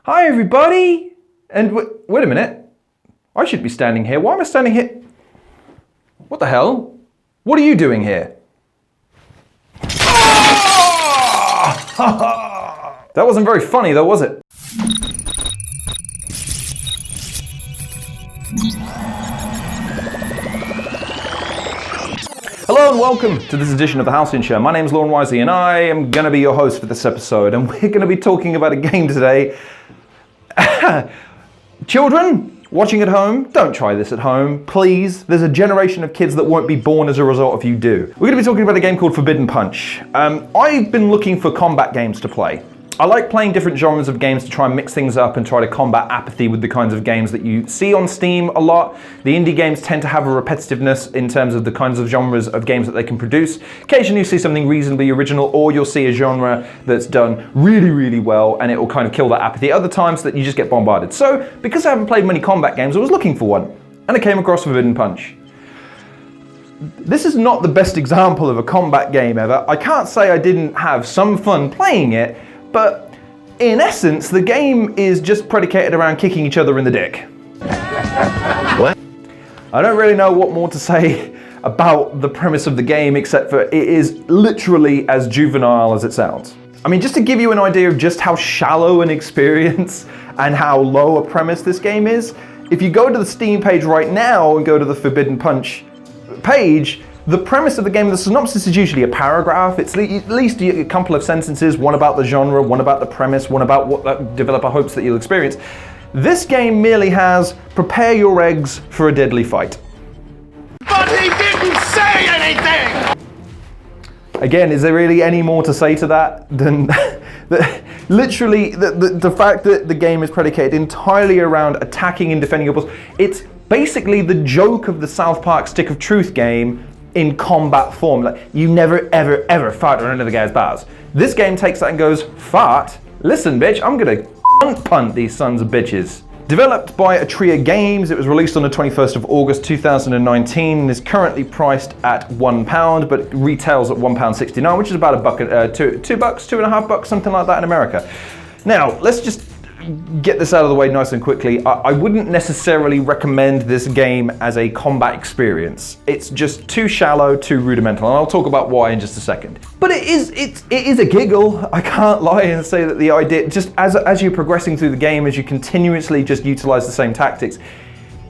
Hi everybody! And wait a minute. I should be standing here. Why am I standing here? What the hell? What are you doing here? That wasn't very funny though, was it? Hello and welcome to this edition of the Halcyon Show. My name is Lauren Wisely and I am going to be your host for this episode, and we're going to be talking about a game today. Children watching at home, don't try this at home, please. There's a generation of kids that won't be born as a result if you do. We're going to be talking about a game called Forbidden Punch. I've been looking for combat games to play. I like playing different genres of games to try and mix things up and try to combat apathy with the kinds of games that you see on Steam a lot. The indie games tend to have a repetitiveness in terms of the kinds of genres of games that they can produce. Occasionally you see something reasonably original, or you'll see a genre that's done really, really well and it will kind of kill that apathy. Other times that you just get bombarded. So, because I haven't played many combat games, I was looking for one, and I came across Forbidden Punch. This is not the best example of a combat game ever. I can't say I didn't have some fun playing it, but in essence, the game is just predicated around kicking each other in the dick. What? I don't really know what more to say about the premise of the game, except for it is literally as juvenile as it sounds. I mean, just to give you an idea of just how shallow an experience and how low a premise this game is, if you go to the Steam page right now and go to the Forbidden Punch page, the premise of the game, the synopsis is usually a paragraph. It's at least a couple of sentences, one about the genre, one about the premise, one about what the developer hopes that you'll experience. This game merely has, prepare your eggs for a deadly fight. But he didn't say anything! Again, is there really any more to say to that than literally the fact that the game is predicated entirely around attacking and defending your balls? It's basically the joke of the South Park Stick of Truth game in combat form. Like, you never, ever, ever fart on another guy's bars. This game takes that and goes, fart? Listen, bitch, I'm gonna punt these sons of bitches. Developed by Atriagames, it was released on the 21st of August 2019 and is currently priced at £1, but retails at £1.69, which is about $2, $2.50, something like that in America. Now, let's just get this out of the way nice and quickly. I wouldn't necessarily recommend this game as a combat experience. It's just too shallow, too rudimental, and I'll talk about why in just a second. But it is a giggle. I can't lie and say that the idea, just as you're progressing through the game, as you continuously just utilize the same tactics,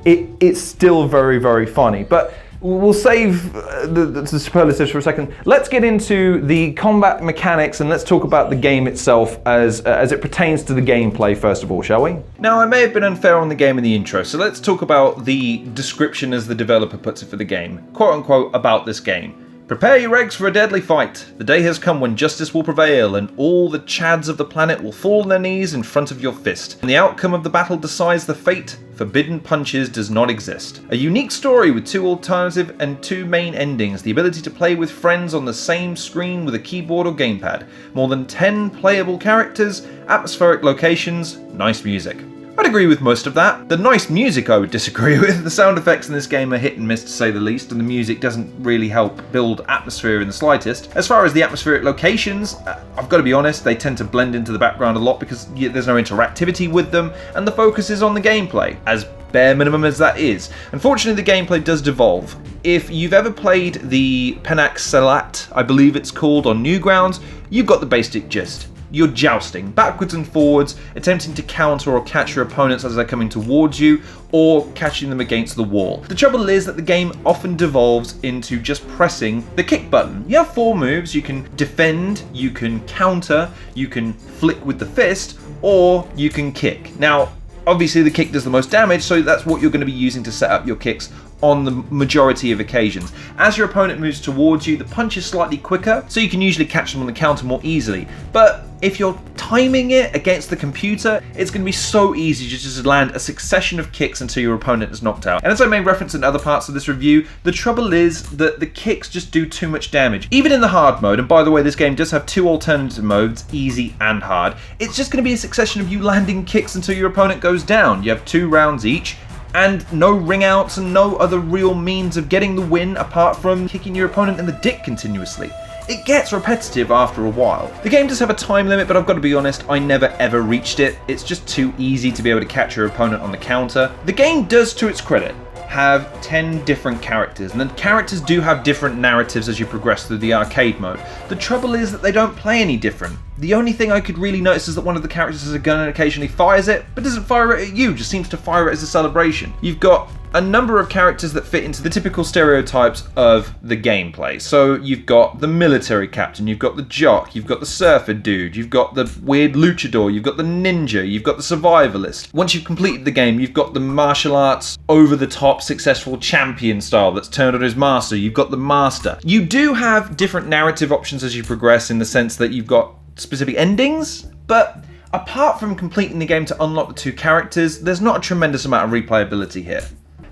it's still very, very funny. But we'll save the superlatives for a second. Let's get into the combat mechanics and let's talk about the game itself as it pertains to the gameplay first of all, shall we? Now, I may have been unfair on the game in the intro, so let's talk about the description as the developer puts it for the game. Quote unquote about this game. Prepare your eggs for a deadly fight. The day has come when justice will prevail and all the chads of the planet will fall on their knees in front of your fist. And the outcome of the battle decides the fate. Forbidden Punches does not exist. A unique story with two alternative and two main endings. The ability to play with friends on the same screen with a keyboard or gamepad. More than 10 playable characters, atmospheric locations, nice music. I'd agree with most of that. The nice music I would disagree with. The sound effects in this game are hit and miss to say the least, and the music doesn't really help build atmosphere in the slightest. As far as the atmospheric locations, I've got to be honest, they tend to blend into the background a lot because there's no interactivity with them, and the focus is on the gameplay, as bare minimum as that is. Unfortunately, the gameplay does devolve. If you've ever played the Penac Salat, I believe it's called, on Newgrounds, you've got the basic gist. You're jousting backwards and forwards, attempting to counter or catch your opponents as they're coming towards you, or catching them against the wall. The trouble is that the game often devolves into just pressing the kick button. You have 4 moves. You can defend, you can counter, you can flick with the fist, or you can kick. Now, obviously the kick does the most damage, so that's what you're going to be using to set up your kicks on the majority of occasions. As your opponent moves towards you, the punch is slightly quicker, so you can usually catch them on the counter more easily. But if you're timing it against the computer, it's going to be so easy to just land a succession of kicks until your opponent is knocked out. And as I made reference in other parts of this review, the trouble is that the kicks just do too much damage. Even in the hard mode, and by the way, this game does have 2 alternative modes, easy and hard, it's just going to be a succession of you landing kicks until your opponent goes down. You have 2 rounds each, and no ring outs and no other real means of getting the win apart from kicking your opponent in the dick continuously. it gets repetitive after a while. The game does have a time limit, but I've got to be honest, I never ever reached it. It's just too easy to be able to catch your opponent on the counter. The game does, to its credit, have 10 different characters, and the characters do have different narratives as you progress through the arcade mode. The trouble is that they don't play any different. The only thing I could really notice is that one of the characters has a gun and occasionally fires it, but doesn't fire it at you, just seems to fire it as a celebration. You've got a number of characters that fit into the typical stereotypes of the gameplay. So you've got the military captain, you've got the jock, you've got the surfer dude, you've got the weird luchador, you've got the ninja, you've got the survivalist. Once you've completed the game, you've got the martial arts, over-the-top, successful champion style that's turned on his master, you've got the master. You do have different narrative options as you progress in the sense that you've got specific endings, but apart from completing the game to unlock the two characters, there's not a tremendous amount of replayability here.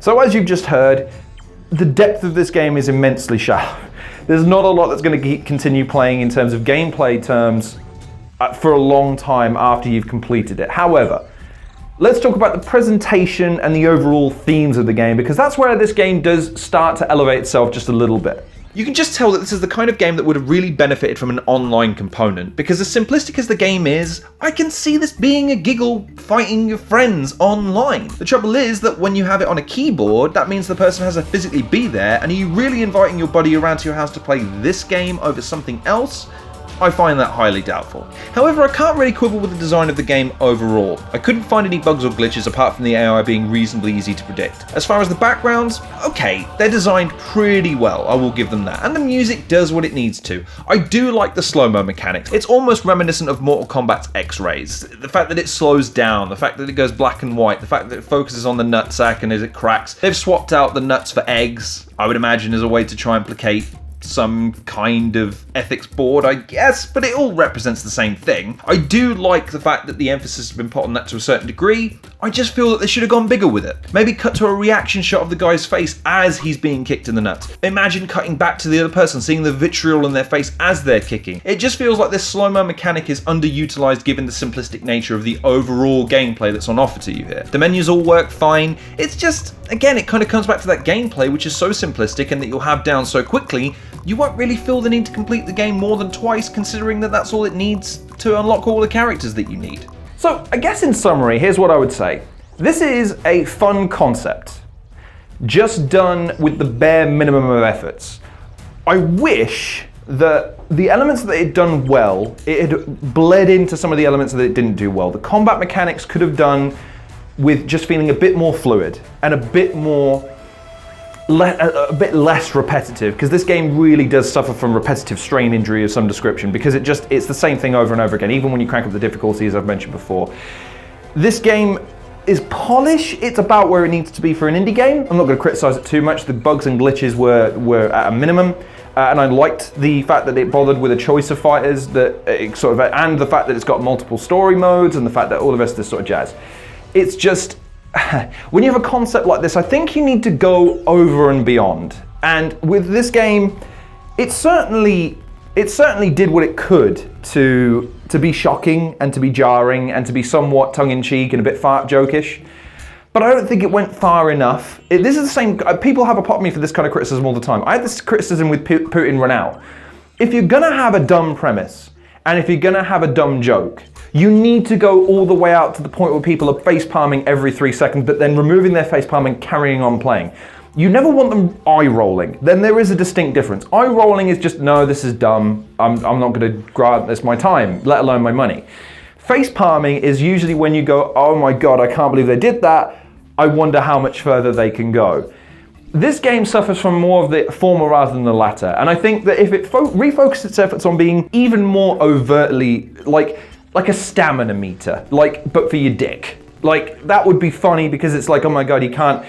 So as you've just heard, the depth of this game is immensely shallow. There's not a lot that's going to continue playing in terms of gameplay terms for a long time after you've completed it. However, let's talk about the presentation and the overall themes of the game, because that's where this game does start to elevate itself just a little bit. You can just tell that this is the kind of game that would have really benefited from an online component, because as simplistic as the game is, I can see this being a giggle fighting your friends online. The trouble is that when you have it on a keyboard, that means the person has to physically be there, and are you really inviting your buddy around to your house to play this game over something else? I find that highly doubtful. However, I can't really quibble with the design of the game overall. I couldn't find any bugs or glitches apart from the AI being reasonably easy to predict. As far as the backgrounds, okay, they're designed pretty well, I will give them that, and the music does what it needs to. I do like the slow-mo mechanics. It's almost reminiscent of Mortal Kombat's X-Rays. The fact that it slows down, the fact that it goes black and white, the fact that it focuses on the nutsack and as it cracks. They've swapped out the nuts for eggs, I would imagine as a way to try and placate some kind of ethics board, I guess, but it all represents the same thing. I do like the fact that the emphasis has been put on that to a certain degree. I just feel that they should have gone bigger with it. Maybe cut to a reaction shot of the guy's face as he's being kicked in the nuts. Imagine cutting back to the other person, seeing the vitriol in their face as they're kicking. It just feels like this slow-mo mechanic is underutilized given the simplistic nature of the overall gameplay that's on offer to you here. The menus all work fine. It's just, again, it kind of comes back to that gameplay which is so simplistic and that you'll have down so quickly, you won't really feel the need to complete the game more than twice, considering that that's all it needs to unlock all the characters that you need. So I guess in summary, here's what I would say. This is a fun concept, just done with the bare minimum of efforts. I wish that the elements that it had done well, it had bled into some of the elements that it didn't do well. The combat mechanics could have done with just feeling a bit more fluid and a bit less repetitive, because this game really does suffer from repetitive strain injury of some description, because it's the same thing over and over again, even when you crank up the difficulty, as I've mentioned before. This game is polished, it's about where it needs to be for an indie game. I'm not going to criticize it too much. The bugs and glitches were at a minimum, and I liked the fact that it bothered with a choice of fighters, and the fact that it's got multiple story modes, and the fact that all the rest of this sort of jazz. It's just, when you have a concept like this, I think you need to go over and beyond. And with this game, it certainly did what it could to be shocking and to be jarring and to be somewhat tongue-in-cheek and a bit fart jokish. But I don't think it went far enough. This is the same, people have a pop me for this kind of criticism all the time. I had this criticism with Putin Run Out. If you're gonna have a dumb premise, and if you're gonna have a dumb joke, you need to go all the way out to the point where people are face palming every 3 seconds, but then removing their face palm and carrying on playing. You never want them eye rolling. Then there is a distinct difference. Eye rolling is just, no, this is dumb. I'm not gonna grant this my time, let alone my money. Face palming is usually when you go, oh my God, I can't believe they did that. I wonder how much further they can go. This game suffers from more of the former rather than the latter. And I think that if it refocused its efforts on being even more overtly, like a stamina meter, but for your dick. That would be funny, because it's like, oh my God, he can't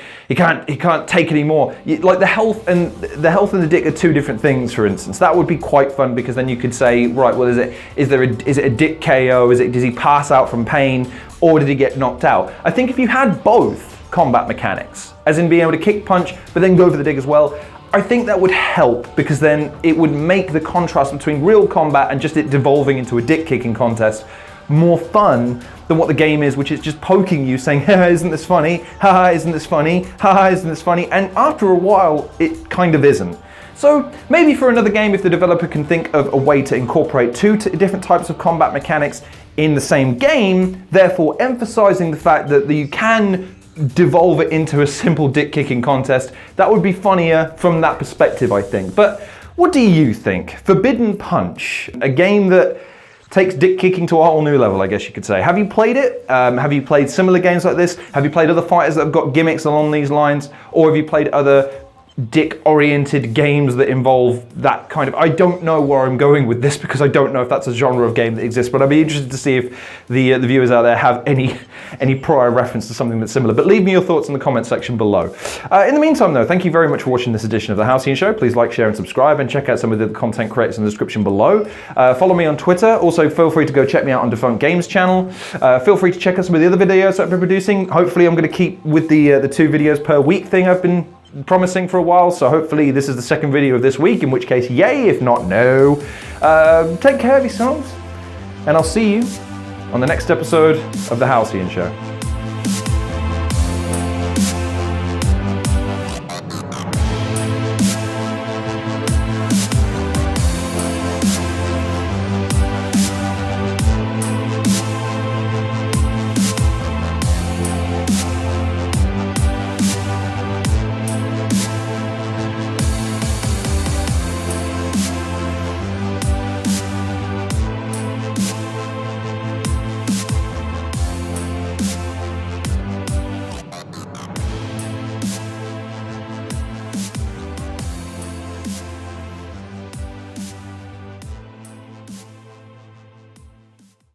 take any more. The health and the dick are two different things, for instance. That would be quite fun, because then you could say, right, well, is it a dick KO? Does he pass out from pain, or did he get knocked out? I think if you had both combat mechanics, as in being able to kick punch, but then go for the dig as well, I think that would help, because then it would make the contrast between real combat and just it devolving into a dick kicking contest more fun than what the game is, which is just poking you, saying, haha, isn't this funny? Haha, isn't this funny? Haha, isn't this funny? And after a while, it kind of isn't. So maybe for another game, if the developer can think of a way to incorporate two different types of combat mechanics in the same game, therefore emphasizing the fact that you can devolve it into a simple dick kicking contest, that would be funnier from that perspective, I think. But what do you think? Forbidden Punch, a game that takes dick kicking to a whole new level, I guess you could say. Have you played it? Have you played similar games like this? Have you played other fighters that have got gimmicks along these lines? Or have you played other dick-oriented games that involve that kind of... I don't know where I'm going with this because I don't know if that's a genre of game that exists, but I'd be interested to see if the viewers out there have any prior reference to something that's similar. But leave me your thoughts in the comment section below. In the meantime though, thank you very much for watching this edition of the Halcyon Show. Please like, share and subscribe, and check out some of the content creators in the description below. Follow me on Twitter. Also feel free to go check me out on Defunct Games channel. Feel free to check out some of the other videos that I've been producing. Hopefully I'm going to keep with the 2 videos per week thing I've been promising for a while, so hopefully this is the second video of this week, in which case yay, if not no. Take care of yourselves, and I'll see you on the next episode of the Halcyon Show.